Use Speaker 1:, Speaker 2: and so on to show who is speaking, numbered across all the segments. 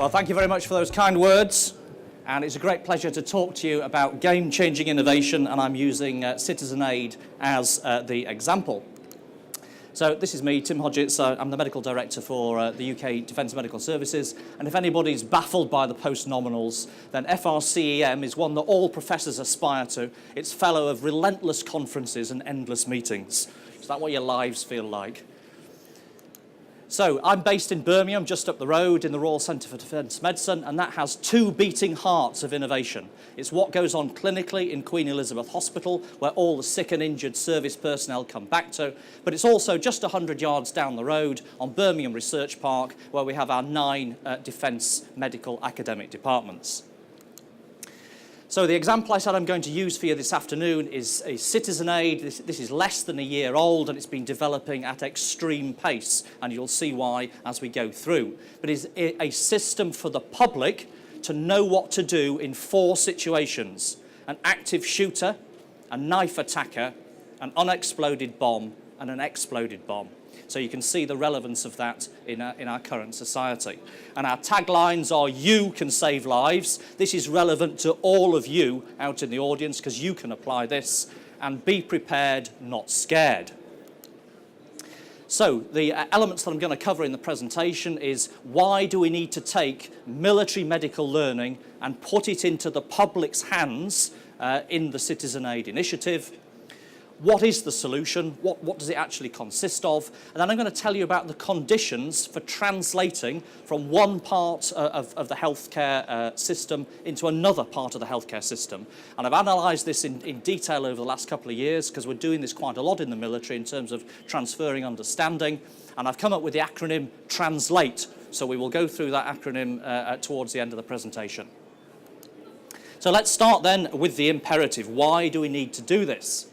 Speaker 1: Well, thank you very much for those kind words. And it's a great pleasure to talk to you about game-changing innovation, and I'm using CitizenAID as the example. So this is me, Tim Hodgetts. I'm the Medical Director for the UK Defence Medical Services, and if anybody's baffled by the post-nominals, then FRCEM is one that all professors aspire to. It's fellow of relentless conferences and endless meetings. Is that what your lives feel like? So I'm based in Birmingham, just up the road in the Royal Centre for Defence Medicine, and that has two beating hearts of innovation. It's what goes on clinically in Queen Elizabeth Hospital, where all the sick and injured service personnel come back to, but it's also just 100 yards down the road on Birmingham Research Park, where we have our 9 defence medical academic departments. So the example I said I'm going to use for you this afternoon is a CitizenAID. This is less than a year old, and it's been developing at extreme pace, and you'll see why as we go through. But it's a system for the public to know what to do in 4 situations: an active shooter, a knife attacker, an unexploded bomb, and an exploded bomb. So you can see the relevance of that in our current society. And our taglines are, "You can save lives." This is relevant to all of you out in the audience because you can apply this. And "Be prepared, not scared." So the elements that I'm going to cover in the presentation is, why do we need to take military medical learning and put it into the public's hands in the CitizenAID initiative? What is the solution? What does it actually consist of? And then I'm going to tell you about the conditions for translating from one part of the healthcare system into another part of the healthcare system. And I've analysed this in detail over the last couple of years because we're doing this quite a lot in the military in terms of transferring understanding. And I've come up with the acronym TRANSLATE. So we will go through that acronym towards the end of the presentation. So let's start then with the imperative. Why do we need to do this?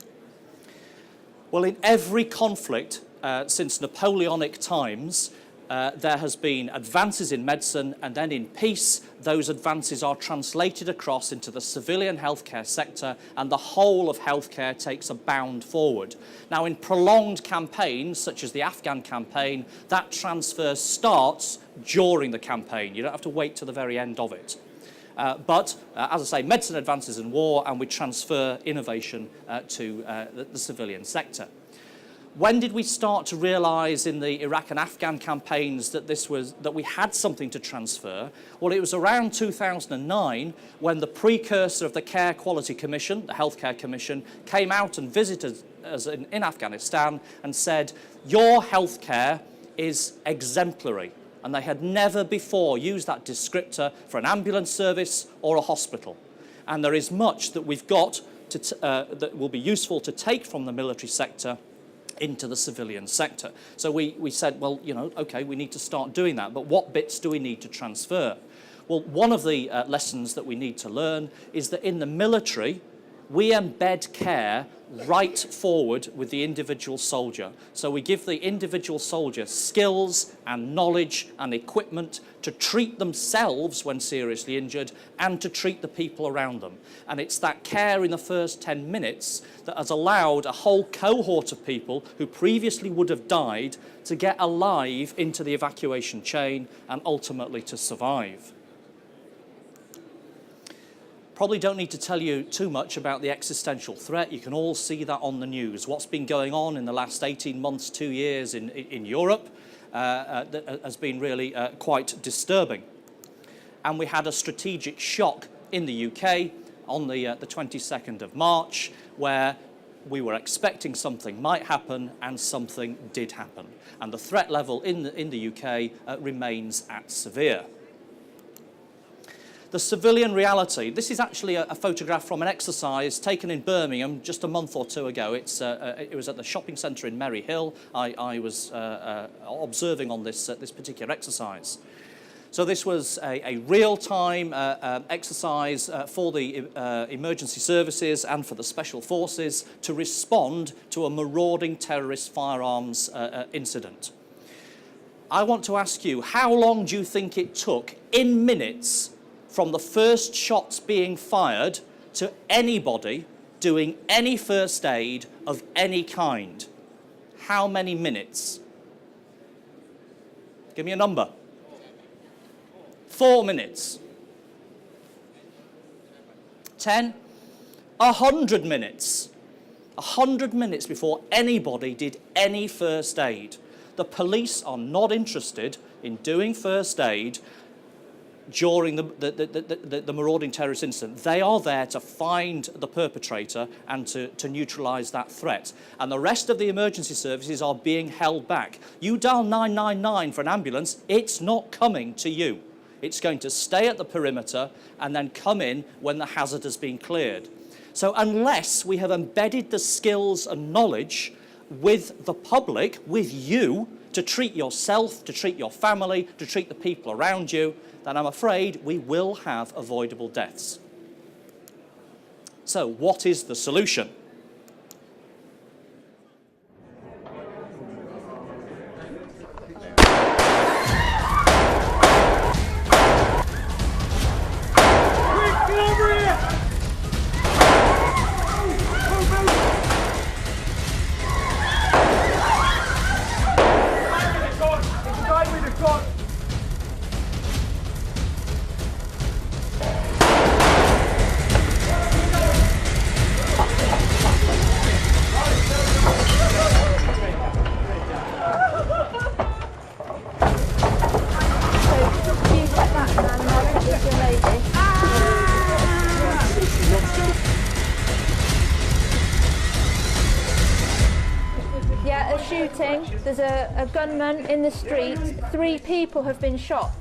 Speaker 1: Well, in every conflict since Napoleonic times, there has been advances in medicine, and then in peace, those advances are translated across into the civilian healthcare sector, and the whole of healthcare takes a bound forward. Now, in prolonged campaigns, such as the Afghan campaign, that transfer starts during the campaign. You don't have to wait to the very end of it. But, as I say, medicine advances in war, and we transfer innovation to the civilian sector. When did we start to realise in the Iraq and Afghan campaigns that we had something to transfer? Well, it was around 2009 when the precursor of the Care Quality Commission, the Healthcare Commission, came out and visited us in Afghanistan and said, "Your healthcare is exemplary." And they had never before used that descriptor for an ambulance service or a hospital. And there is much that we've got that will be useful to take from the military sector into the civilian sector. So we said, well, you know, okay, we need to start doing that, but what bits do we need to transfer? Well, one of the lessons that we need to learn is that in the military, we embed care right forward with the individual soldier. So we give the individual soldier skills and knowledge and equipment to treat themselves when seriously injured and to treat the people around them. And it's that care in the first 10 minutes that has allowed a whole cohort of people who previously would have died to get alive into the evacuation chain and ultimately to survive. Probably don't need to tell you too much about the existential threat. You can all see that on the news. What's been going on in the last 18 months, 2 years in Europe has been really quite disturbing. And we had a strategic shock in the UK on the 22nd of March, where we were expecting something might happen and something did happen. And the threat level in the UK remains at severe. The civilian reality. This is actually a photograph from an exercise taken in Birmingham just a month or two ago. It was at the shopping centre in Merry Hill. I was observing on this particular exercise. So this was a real-time exercise for the emergency services and for the special forces to respond to a marauding terrorist firearms incident. I want to ask you, how long do you think it took in minutes from the first shots being fired to anybody doing any first aid of any kind? How many minutes? Give me a number. 4 minutes. 10, 100 minutes. 100 minutes before anybody did any first aid. The police are not interested in doing first aid during the marauding terrorist incident. They are there to find the perpetrator and to neutralise that threat. And the rest of the emergency services are being held back. You dial 999 for an ambulance, it's not coming to you. It's going to stay at the perimeter and then come in when the hazard has been cleared. So unless we have embedded the skills and knowledge with the public, with you, to treat yourself, to treat your family, to treat the people around you, then I'm afraid we will have avoidable deaths. So what is the solution?
Speaker 2: Yeah, a shooting. There's a gunman in the street. 3 people have been shot.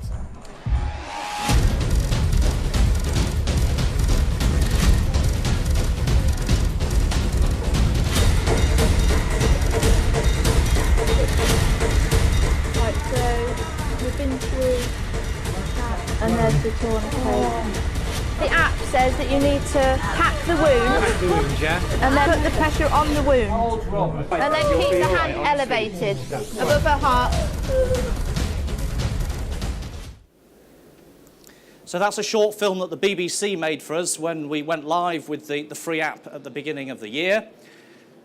Speaker 2: Right, so we've been through that, and there's the tourniquet. The app says that you need to tap the wound and then put the pressure on the wound and then keep the hand elevated above her heart.
Speaker 1: So that's a short film that the BBC made for us when we went live with the free app at the beginning of the year.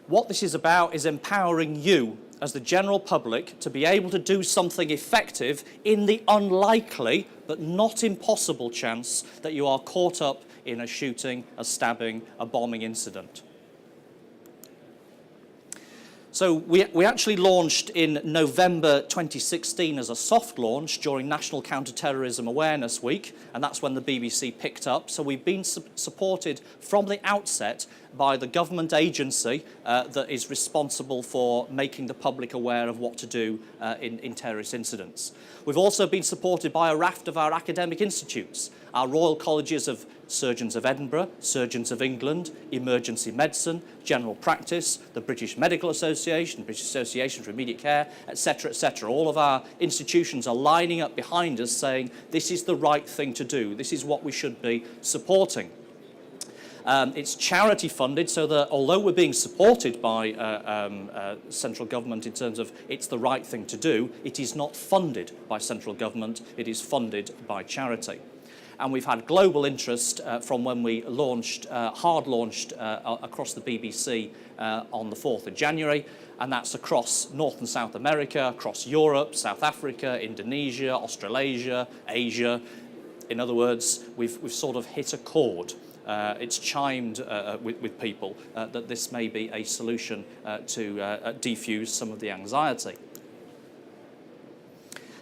Speaker 1: What this is about is empowering you as the general public to be able to do something effective in the unlikely but not impossible chance that you are caught up in a shooting, a stabbing, a bombing incident. So we actually launched in November 2016 as a soft launch during National Counter-Terrorism Awareness Week, and that's when the BBC picked up. So we've been supported from the outset by the government agency that is responsible for making the public aware of what to do in terrorist incidents. We've also been supported by a raft of our academic institutes, our Royal Colleges of Surgeons of Edinburgh, Surgeons of England, Emergency Medicine, General Practice, the British Medical Association, British Association for Immediate Care, etc., etc. All of our institutions are lining up behind us saying this is the right thing to do, this is what we should be supporting. It's charity funded, so that although we're being supported by central government in terms of it's the right thing to do, it is not funded by central government, it is funded by charity. And we've had global interest from when we launched, hard launched across the BBC on the 4th of January, and that's across North and South America, across Europe, South Africa, Indonesia, Australasia, Asia. In other words, we've sort of hit a chord. It's chimed with people that this may be a solution to defuse some of the anxiety.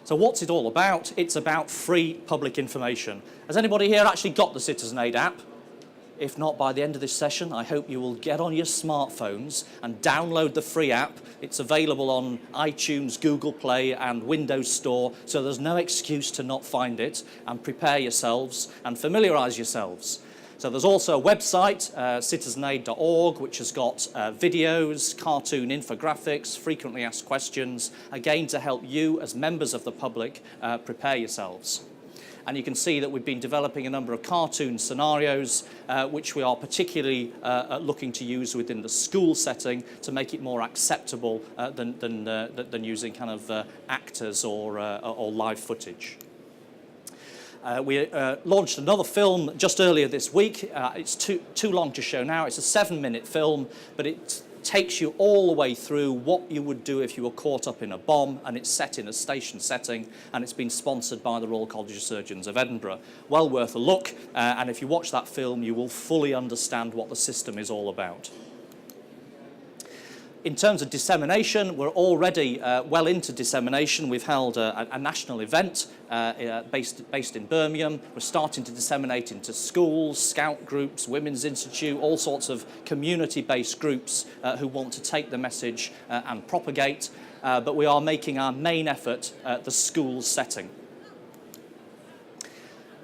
Speaker 1: So what's it all about? It's about free public information. Has anybody here actually got the CitizenAID app? If not, by the end of this session, I hope you will get on your smartphones and download the free app. It's available on iTunes, Google Play and Windows Store, so there's no excuse to not find it, and prepare yourselves and familiarise yourselves. So there's also a website, citizenaid.org, which has got videos, cartoon infographics, frequently asked questions, again to help you as members of the public prepare yourselves. And you can see that we've been developing a number of cartoon scenarios, which we are particularly looking to use within the school setting to make it more acceptable than using kind of actors or live footage. We launched another film just earlier this week. It's too long to show now. It's a 7-minute film, but it takes you all the way through what you would do if you were caught up in a bomb, and it's set in a station setting, and it's been sponsored by the Royal College of Surgeons of Edinburgh. Well worth a look, and if you watch that film, you will fully understand what the system is all about. In terms of dissemination, we're already well into dissemination. We've held a national event based in Birmingham. We're starting to disseminate into schools, scout groups, Women's Institute, all sorts of community-based groups who want to take the message and propagate. But we are making our main effort at the school setting.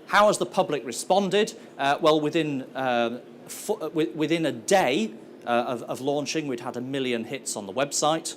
Speaker 1: How has the public responded? Well, within a day of launching, we'd had 1 million hits on the website.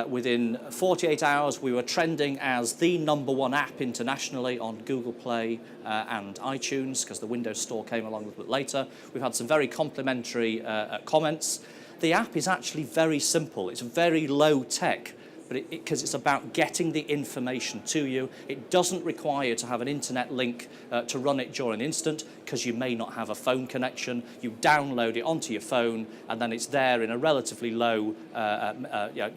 Speaker 1: Within 48 hours, we were trending as the #1 app internationally on Google Play and iTunes, because the Windows Store came along a little bit later. We've had some very complimentary comments. The app is actually very simple. It's very low tech, but because it's about getting the information to you. It doesn't require you to have an internet link to run it during an instant, because you may not have a phone connection. You download it onto your phone, and then it's there in a relatively low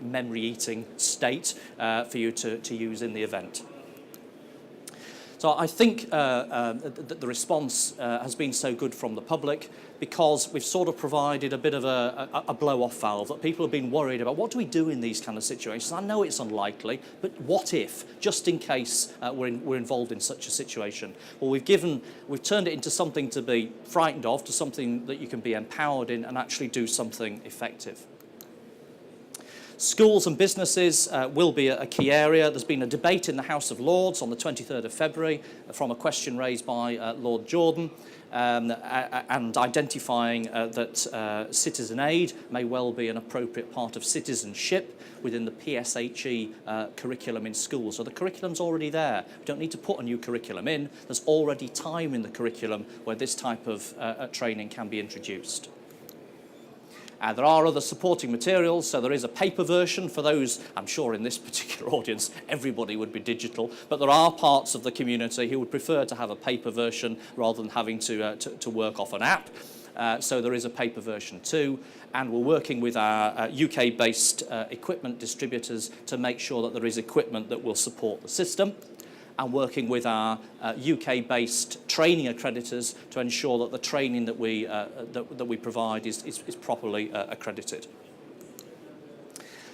Speaker 1: memory-eating state for you to use in the event. So I think that the response has been so good from the public, because we've sort of provided a bit of a blow-off valve that people have been worried about. What do we do in these kind of situations? I know it's unlikely, but what if, just in case we're involved in such a situation? Well, we've turned it into something to be frightened of, to something that you can be empowered in and actually do something effective. Schools and businesses will be a key area. There's been a debate in the House of Lords on the 23rd of February from a question raised by Lord Jordan, and identifying that CitizenAID may well be an appropriate part of citizenship within the PSHE curriculum in schools. So the curriculum's already there. We don't need to put a new curriculum in. There's already time in the curriculum where this type of training can be introduced. There are other supporting materials, so there is a paper version for those. I'm sure in this particular audience everybody would be digital, but there are parts of the community who would prefer to have a paper version rather than having to work off an app. So there is a paper version too, and we're working with our UK-based equipment distributors to make sure that there is equipment that will support the system, and working with our UK-based training accreditors to ensure that the training that we provide is properly accredited.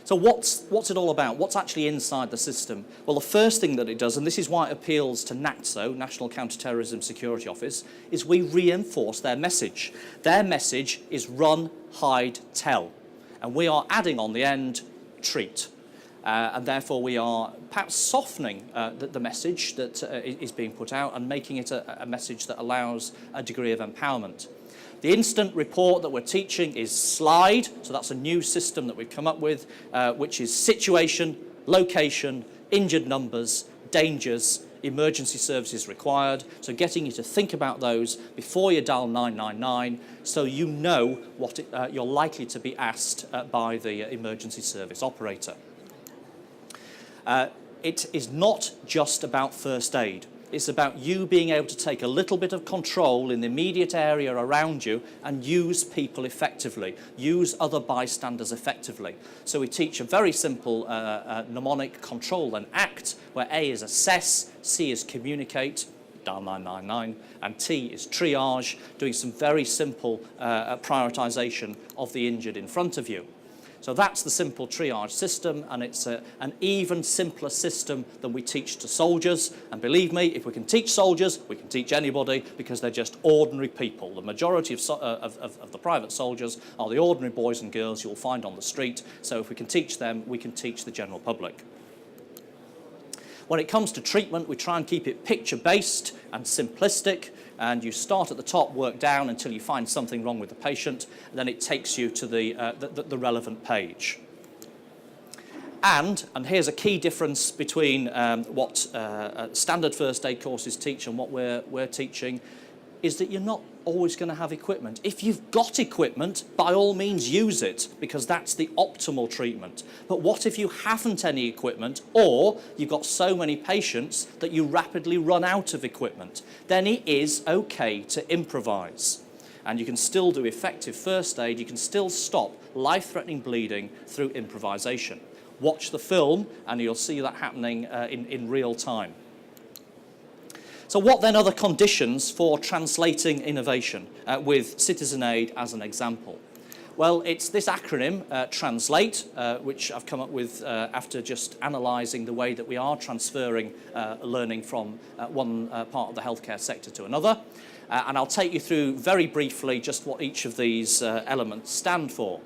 Speaker 1: So what's it all about? What's actually inside the system? Well, the first thing that it does, and this is why it appeals to NATSO, National Counter-Terrorism Security Office, is we reinforce their message. Their message is run, hide, tell. And we are adding on the end, treat. And therefore we are perhaps softening the message that is being put out and making it a message that allows a degree of empowerment. The instant report that we're teaching is SLIDE, so that's a new system that we've come up with, which is situation, location, injured numbers, dangers, emergency services required, so getting you to think about those before you dial 999, so you know what you're likely to be asked by the emergency service operator. It is not just about first aid. It's about you being able to take a little bit of control in the immediate area around you and use people effectively, use other bystanders effectively. So we teach a very simple mnemonic: control and act, where A is assess, C is communicate, dial 999, and T is triage, doing some very simple prioritisation of the injured in front of you. So that's the simple triage system, and it's an even simpler system than we teach to soldiers. And believe me, if we can teach soldiers, we can teach anybody, because they're just ordinary people. The majority of the private soldiers are the ordinary boys and girls you'll find on the street. So if we can teach them, we can teach the general public. When it comes to treatment, we try and keep it picture-based and simplistic, and you start at the top, work down until you find something wrong with the patient, and then it takes you to the relevant page. And here's a key difference between what standard first aid courses teach and what we're teaching, is that you're not always going to have equipment. If you've got equipment, by all means use it, because that's the optimal treatment. But what if you haven't any equipment, or you've got so many patients that you rapidly run out of equipment? Then it is okay to improvise. and you can still do effective first aid, you can still stop life-threatening bleeding through improvisation. Watch the film and you'll see that happening in real time. So what then are the conditions for translating innovation with CitizenAID as an example? Well, it's this acronym, TRANSLATE, which I've come up with after just analysing the way that we are transferring learning from one part of the healthcare sector to another. And I'll take you through very briefly just what each of these elements stand for.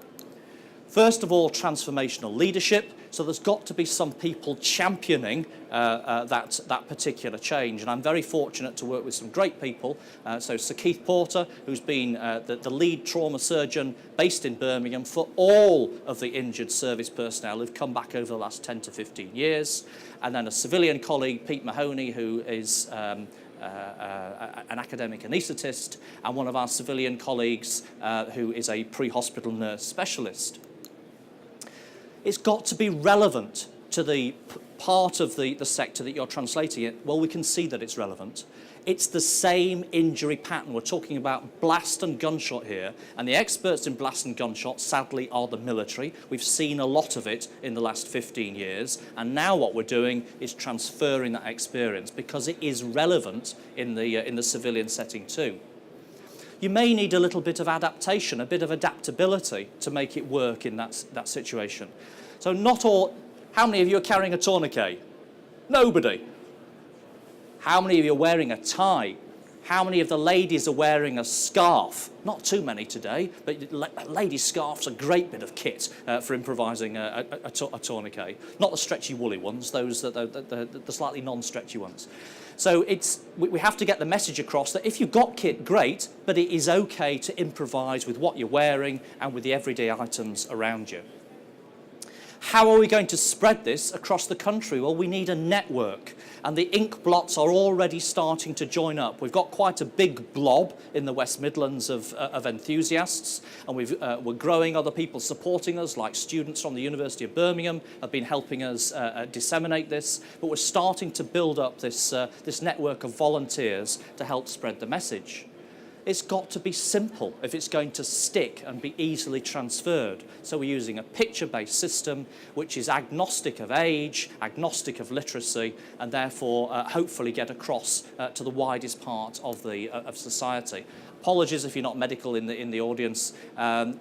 Speaker 1: First of all, transformational leadership. So there's got to be some people championing that particular change. And I'm very fortunate to work with some great people. So Sir Keith Porter, who's been the lead trauma surgeon based in Birmingham for all of the injured service personnel who've come back over the last 10 to 15 years. And then a civilian colleague, Pete Mahoney, who is an academic anaesthetist, and one of our civilian colleagues who is a pre-hospital nurse specialist. It's got to be relevant to the part of the sector that you're translating it. Well, we can see that it's relevant. It's the same injury pattern. We're talking about blast and gunshot here, and the experts in blast and gunshot, sadly, are the military. We've seen a lot of it in the last 15 years, and now what we're doing is transferring that experience because it is relevant in the civilian setting too. You may need a little bit of adaptation, a bit of adaptability to make it work in that situation. So not all, how many of you are carrying a tourniquet? Nobody. How many of you are wearing a tie? How many of the ladies are wearing a scarf? Not too many today, but ladies' scarves are a great bit of kit for improvising a tourniquet. Not the stretchy woolly ones, those the slightly non-stretchy ones. So we have to get the message across that if you've got kit, great, but it is okay to improvise with what you're wearing and with the everyday items around you. How are we going to spread this across the country? Well, we need a network, and the ink blots are already starting to join up. We've got quite a big blob in the West Midlands of enthusiasts, and we're growing. Other people supporting us, like students from the University of Birmingham have been helping us disseminate this, but we're starting to build up this network of volunteers to help spread the message. It's got to be simple if it's going to stick and be easily transferred. So we're using a picture-based system which is agnostic of age, agnostic of literacy, and therefore hopefully get across to the widest part of society. Apologies if you're not medical in the audience.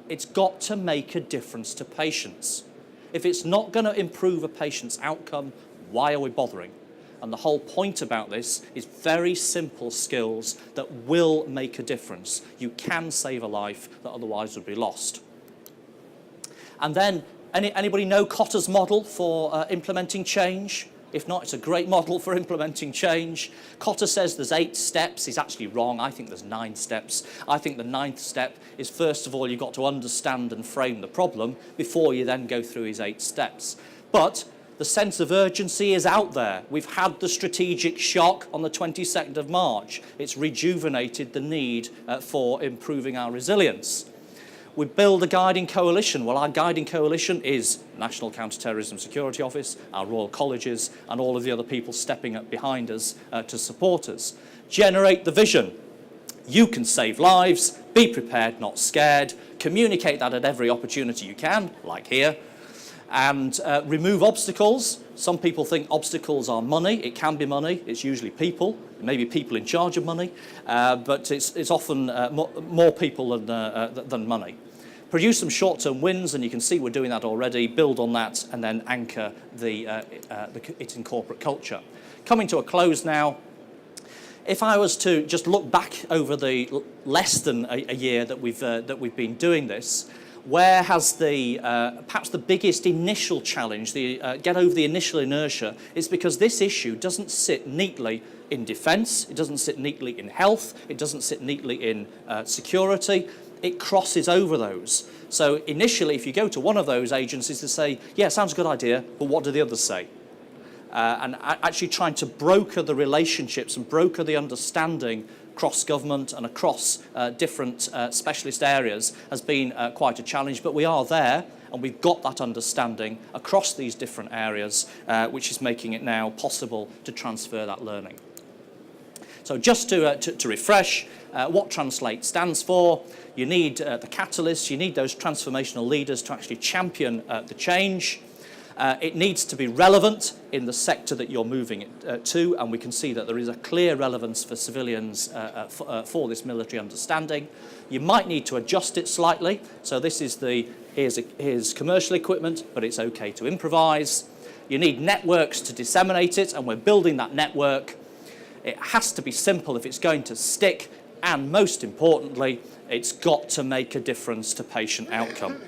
Speaker 1: It's got to make a difference to patients. If it's not going to improve a patient's outcome, why are we bothering? And the whole point about this is very simple skills that will make a difference. You can save a life that otherwise would be lost. And then, anybody know Cotter's model for implementing change? If not, it's a great model for implementing change. Cotter says there's 8 steps. He's actually wrong. I think there's 9 steps. I think the 9th step is, first of all, you've got to understand and frame the problem before you then go through his 8 steps. But the sense of urgency is out there. We've had the strategic shock on the 22nd of March. It's rejuvenated the need for improving our resilience. We build a guiding coalition. Well, our guiding coalition is National Counter-Terrorism Security Office, our Royal Colleges, and all of the other people stepping up behind us to support us. Generate the vision. You can save lives, be prepared, not scared. Communicate that at every opportunity you can, like here. And remove obstacles. Some people think obstacles are money. It can be money. It's usually people, maybe people in charge of money, but it's often more people than money. Produce some short-term wins, and you can see we're doing that already. Build on that, and then anchor it in corporate culture. Coming to a close now. If I was to just look back over the less than a year that we've been doing this, where has perhaps the biggest initial challenge, get over the initial inertia, is because this issue doesn't sit neatly in defence, it doesn't sit neatly in health, it doesn't sit neatly in security. It crosses over those. So initially, if you go to one of those agencies to say, yeah, sounds a good idea, but what do the others say? And actually trying to broker the relationships and broker the understanding across government and across different specialist areas has been quite a challenge, but we are there and we've got that understanding across these different areas, which is making it now possible to transfer that learning. So just to refresh, what Translate stands for, you need the catalysts, you need those transformational leaders to actually champion the change. It needs to be relevant in the sector that you're moving it to, and we can see that there is a clear relevance for civilians for this military understanding. You might need to adjust it slightly. So this is here's commercial equipment, but it's okay to improvise. You need networks to disseminate it, and we're building that network. It has to be simple if it's going to stick, and most importantly, it's got to make a difference to patient outcome.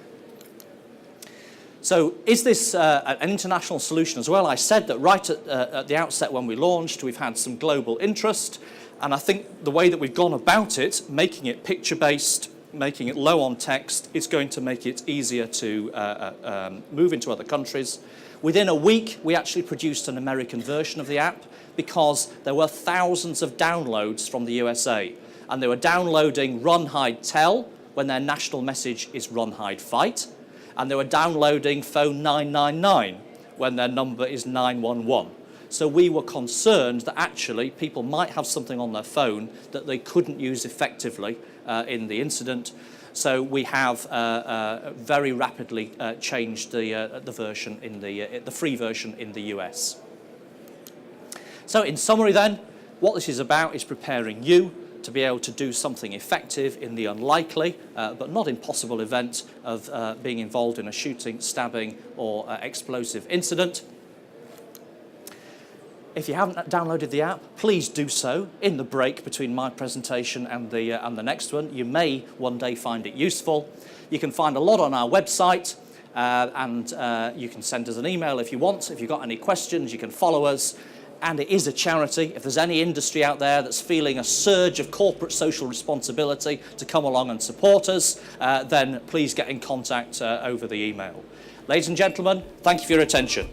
Speaker 1: So is this an international solution as well? I said that right at the outset when we launched, we've had some global interest, and I think the way that we've gone about it, making it picture-based, making it low on text, is going to make it easier to move into other countries. Within a week, we actually produced an American version of the app because there were thousands of downloads from the USA, and they were downloading Run, Hide, Tell when their national message is Run, Hide, Fight, and they were downloading Phone 999 when their number is 911. So we were concerned that actually people might have something on their phone that they couldn't use effectively in the incident. So we have very rapidly changed the version in the free version in the US. So in summary then, what this is about is preparing you to be able to do something effective in the unlikely but not impossible event of being involved in a shooting, stabbing or explosive incident. If you haven't downloaded the app, please do so in the break between my presentation and the next one. You may one day find it useful. You can find a lot on our website, and you can send us an email if you want. If you've got any questions, you can follow us. And it is a charity. If there's any industry out there that's feeling a surge of corporate social responsibility to come along and support us, then please get in contact over the email. Ladies and gentlemen, thank you for your attention.